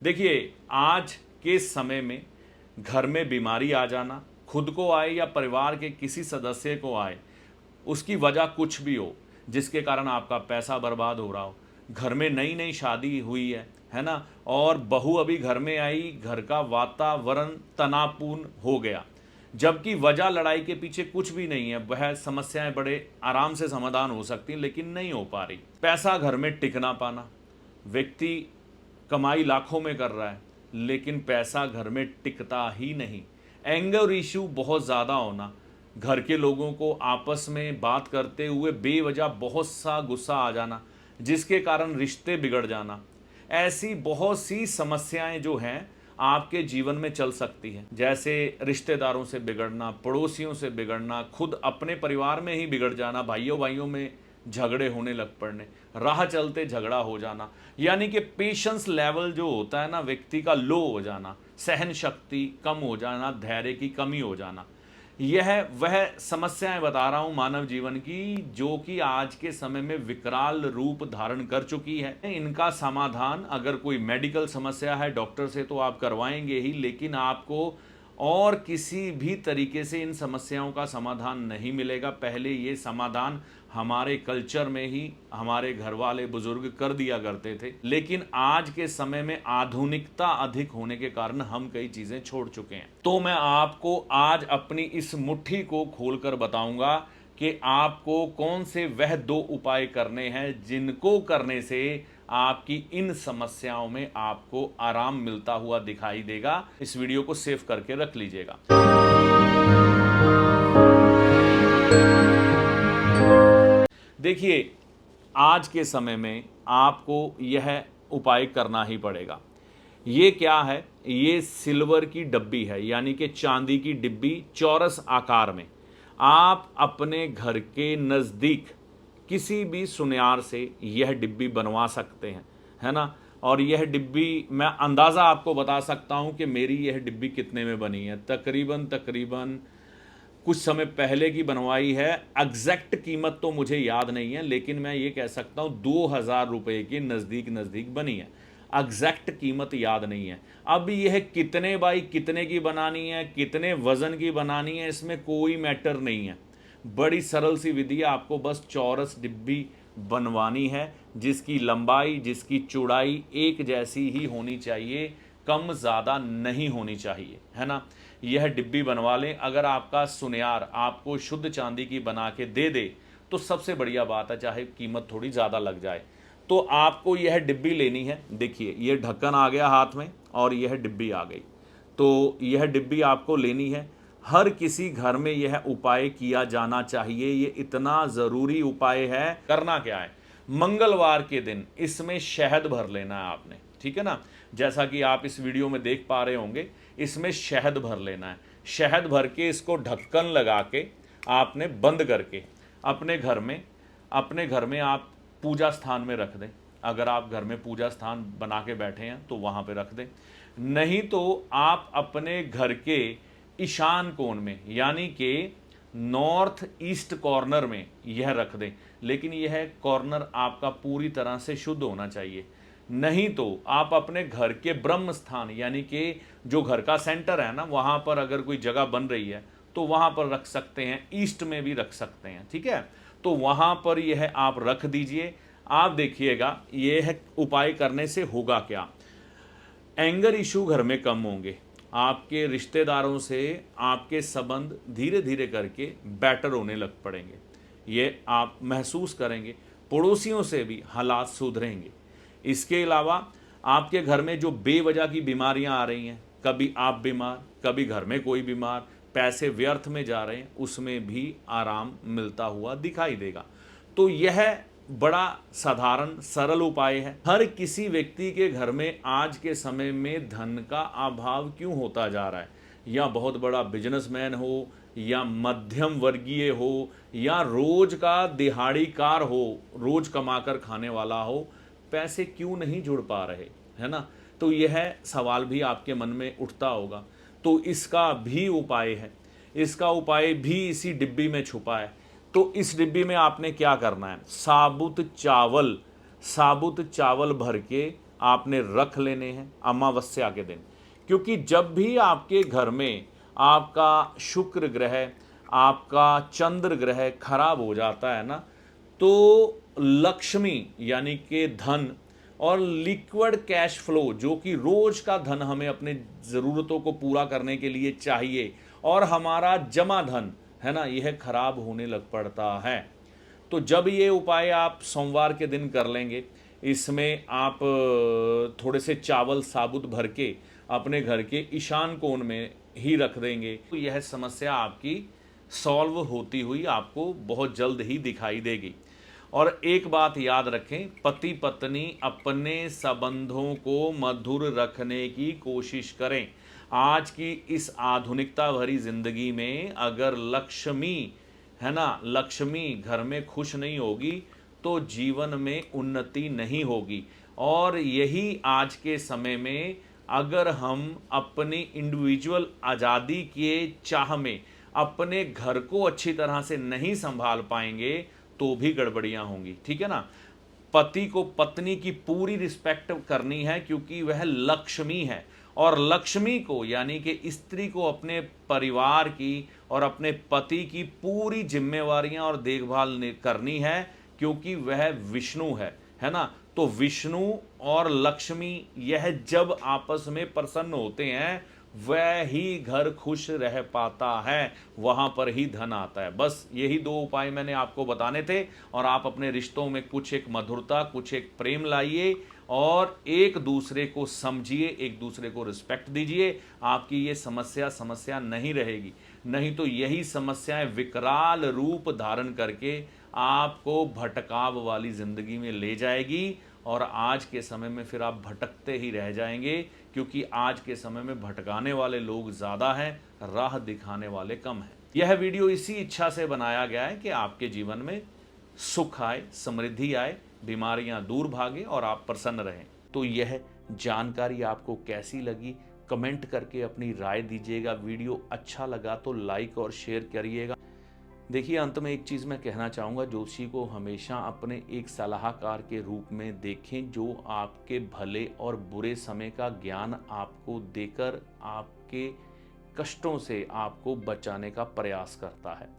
देखिए, आज के समय में घर में बीमारी आ जाना, खुद को आए या परिवार के किसी सदस्य को आए, उसकी वजह कुछ भी हो, जिसके कारण आपका पैसा बर्बाद हो रहा हो। घर में नई नई शादी हुई है ना? और बहू अभी घर में आई, घर का वातावरण तनावपूर्ण हो गया, जबकि वजह लड़ाई के पीछे कुछ भी नहीं है। वह समस्याएं बड़े आराम से समाधान हो सकती, लेकिन नहीं हो पा रही। पैसा घर में टिक ना पाना, व्यक्ति कमाई लाखों में कर रहा है लेकिन पैसा घर में टिकता ही नहीं। एंगर इशू बहुत ज़्यादा होना, घर के लोगों को आपस में बात करते हुए बेवजह बहुत सा गुस्सा आ जाना, जिसके कारण रिश्ते बिगड़ जाना। ऐसी बहुत सी समस्याएं जो हैं आपके जीवन में चल सकती हैं, जैसे रिश्तेदारों से बिगड़ना, पड़ोसियों से बिगड़ना, खुद अपने परिवार में ही बिगड़ जाना, भाइयों भाइयों में झगड़े होने लग पड़ने, राह चलते झगड़ा हो जाना, यानी कि पेशेंस लेवल जो होता है ना व्यक्ति का, लो हो जाना, सहन शक्ति कम हो जाना, धैर्य की कमी हो जाना। यह वह समस्याएं बता रहा हूं मानव जीवन की, जो कि आज के समय में विकराल रूप धारण कर चुकी है। इनका समाधान अगर कोई मेडिकल समस्या है डॉक्टर से तो आप करवाएंगे ही, लेकिन आपको और किसी भी तरीके से इन समस्याओं का समाधान नहीं मिलेगा। पहले ये समाधान हमारे कल्चर में ही हमारे घर वाले बुजुर्ग कर दिया करते थे, लेकिन आज के समय में आधुनिकता अधिक होने के कारण हम कई चीजें छोड़ चुके हैं। तो मैं आपको आज अपनी इस मुट्ठी को खोलकर बताऊंगा कि आपको कौन से वह दो उपाय करने हैं जिनको करने से आपकी इन समस्याओं में आपको आराम मिलता हुआ दिखाई देगा। इस वीडियो को सेव करके रख लीजिएगा। देखिए, आज के समय में आपको यह उपाय करना ही पड़ेगा। ये क्या है? ये सिल्वर की डब्बी है, यानी कि चांदी की डिब्बी, चौरस आकार में। आप अपने घर के नज़दीक किसी भी सुनियार से यह डिब्बी बनवा सकते हैं, है ना? और यह डिब्बी मैं अंदाज़ा आपको बता सकता हूं कि मेरी यह डिब्बी कितने में बनी है। तकरीबन कुछ समय पहले की बनवाई है। एग्जैक्ट कीमत तो मुझे याद नहीं है, लेकिन मैं ये कह सकता हूँ 2000 रुपये के नज़दीक बनी है। एग्जैक्ट कीमत याद नहीं है। अब यह कितने बाई कितने की बनानी है, कितने वज़न की बनानी है, इसमें कोई मैटर नहीं है। बड़ी सरल सी विधि है। आपको बस चौरस डिब्बी बनवानी है, जिसकी लंबाई, जिसकी चौड़ाई एक जैसी ही होनी चाहिए, कम ज़्यादा नहीं होनी चाहिए, है ना? यह डिब्बी बनवा लें। अगर आपका सुनियार आपको शुद्ध चांदी की बना के दे दे तो सबसे बढ़िया बात है, चाहे कीमत थोड़ी ज़्यादा लग जाए। तो आपको यह डिब्बी लेनी है। देखिए, यह ढक्कन आ गया हाथ में और यह डिब्बी आ गई। तो यह डिब्बी आपको लेनी है। हर किसी घर में यह उपाय किया जाना चाहिए। ये इतना ज़रूरी उपाय है। करना क्या है? मंगलवार के दिन इसमें शहद भर लेना है आपने, ठीक है ना? जैसा कि आप इस वीडियो में देख पा रहे होंगे, इसमें शहद भर लेना है। शहद भर के इसको ढक्कन लगा के आपने बंद करके अपने घर में आप पूजा स्थान में रख दें। अगर आप घर में पूजा स्थान बना के बैठे हैं तो वहाँ पे रख दें, नहीं तो आप अपने घर के ईशान कोण में, यानी कि नॉर्थ ईस्ट कॉर्नर में यह रख दें। लेकिन यह कॉर्नर आपका पूरी तरह से शुद्ध होना चाहिए। नहीं तो आप अपने घर के ब्रह्म स्थान, यानी कि जो घर का सेंटर है ना, वहाँ पर अगर कोई जगह बन रही है तो वहाँ पर रख सकते हैं। ईस्ट में भी रख सकते हैं, ठीक है? तो वहाँ पर यह आप रख दीजिए। आप देखिएगा यह उपाय करने से होगा क्या। एंगर इशू घर में कम होंगे, आपके रिश्तेदारों से आपके संबंध धीरे धीरे करके बेटर होने लग पड़ेंगे, ये आप महसूस करेंगे। पड़ोसियों से भी हालात सुधरेंगे। इसके अलावा आपके घर में जो बेवजह की बीमारियां आ रही हैं, कभी आप बीमार, कभी घर में कोई बीमार, पैसे व्यर्थ में जा रहे हैं, उसमें भी आराम मिलता हुआ दिखाई देगा। तो यह बड़ा साधारण सरल उपाय है। हर किसी व्यक्ति के घर में आज के समय में धन का अभाव क्यों होता जा रहा है? या बहुत बड़ा बिजनेसमैन हो, या मध्यम वर्गीय हो, या रोज का दिहाड़ीकार हो, रोज कमाकर खाने वाला हो, पैसे क्यों नहीं जुड़ पा रहे, है ना? तो यह सवाल भी आपके मन में उठता होगा। तो इसका भी उपाय है। इसका उपाय भी इसी डिब्बी में छुपा है। तो इस डिब्बी में आपने क्या करना है? साबुत चावल भर के आपने रख लेने हैं अमावस्या के दिन, क्योंकि जब भी आपके घर में आपका शुक्र ग्रह, आपका चंद्र ग्रह खराब हो जाता है ना, तो लक्ष्मी यानी कि धन और लिक्विड कैश फ्लो, जो कि रोज का धन हमें अपने ज़रूरतों को पूरा करने के लिए चाहिए, और हमारा जमा धन है ना, यह खराब होने लग पड़ता है। तो जब ये उपाय आप सोमवार के दिन कर लेंगे, इसमें आप थोड़े से चावल साबुत भर के अपने घर के ईशान कोण में ही रख देंगे, तो यह समस्या आपकी सॉल्व होती हुई आपको बहुत जल्द ही दिखाई देगी। और एक बात याद रखें, पति पत्नी अपने संबंधों को मधुर रखने की कोशिश करें। आज की इस आधुनिकता भरी जिंदगी में अगर लक्ष्मी है ना, लक्ष्मी घर में खुश नहीं होगी तो जीवन में उन्नति नहीं होगी। और यही आज के समय में अगर हम अपनी इंडिविजुअल आज़ादी के चाह में अपने घर को अच्छी तरह से नहीं संभाल पाएंगे तो भी गड़बड़ियां होंगी, ठीक है ना। पति को पत्नी की पूरी रिस्पेक्ट करनी है, क्योंकि वह लक्ष्मी है, और लक्ष्मी को यानी कि स्त्री को अपने परिवार की और अपने पति की पूरी जिम्मेवारियां और देखभाल करनी है, क्योंकि वह विष्णु है ना। तो विष्णु और लक्ष्मी यह जब आपस में प्रसन्न होते हैं, वह ही घर खुश रह पाता है, वहां पर ही धन आता है। बस यही दो उपाय मैंने आपको बताने थे, और आप अपने रिश्तों में कुछ एक मधुरता, कुछ एक प्रेम लाइए और एक दूसरे को समझिए, एक दूसरे को रिस्पेक्ट दीजिए। आपकी ये समस्या नहीं रहेगी, नहीं तो यही समस्याएं विकराल रूप धारण करके आपको भटकाव वाली जिंदगी में ले जाएगी, और आज के समय में फिर आप भटकते ही रह जाएंगे, क्योंकि आज के समय में भटकाने वाले लोग ज़्यादा हैं, राह दिखाने वाले कम हैं। यह वीडियो इसी इच्छा से बनाया गया है कि आपके जीवन में सुख आए, समृद्धि आए, बीमारियां दूर भागे और आप प्रसन्न रहें। तो यह जानकारी आपको कैसी लगी, कमेंट करके अपनी राय दीजिएगा। वीडियो अच्छा लगा तो लाइक और शेयर करिएगा। देखिए, अंत में एक चीज़ मैं कहना चाहूँगा, ज्योतिषी को हमेशा अपने एक सलाहकार के रूप में देखें, जो आपके भले और बुरे समय का ज्ञान आपको देकर आपके कष्टों से आपको बचाने का प्रयास करता है।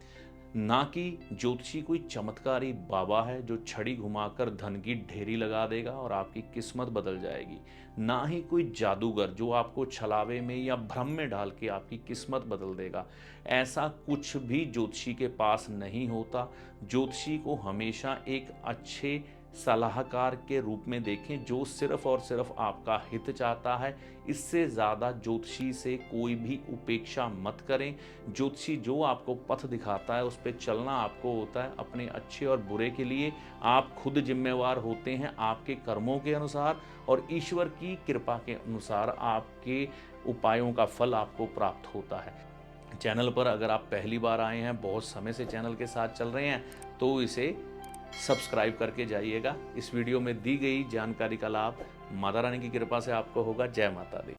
ना कि ज्योतिषी कोई चमत्कारी बाबा है जो छड़ी घुमाकर धन की ढेरी लगा देगा और आपकी किस्मत बदल जाएगी। ना ही कोई जादूगर जो आपको छलावे में या भ्रम में डाल के आपकी किस्मत बदल देगा। ऐसा कुछ भी ज्योतिषी के पास नहीं होता। ज्योतिषी को हमेशा एक अच्छे सलाहकार के रूप में देखें, जो सिर्फ और सिर्फ आपका हित चाहता है। इससे ज़्यादा ज्योतिषी से कोई भी उपेक्षा मत करें। ज्योतिषी जो आपको पथ दिखाता है उस पर चलना आपको होता है, अपने अच्छे और बुरे के लिए आप खुद जिम्मेवार होते हैं, आपके कर्मों के अनुसार और ईश्वर की कृपा के अनुसार आपके उपायों का फल आपको प्राप्त होता है। चैनल पर अगर आप पहली बार आए हैं, बहुत समय से चैनल के साथ चल रहे हैं, तो इसे सब्सक्राइब करके जाइएगा। इस वीडियो में दी गई जानकारी का लाभ माता रानी की कृपा से आपको होगा। जय माता दी।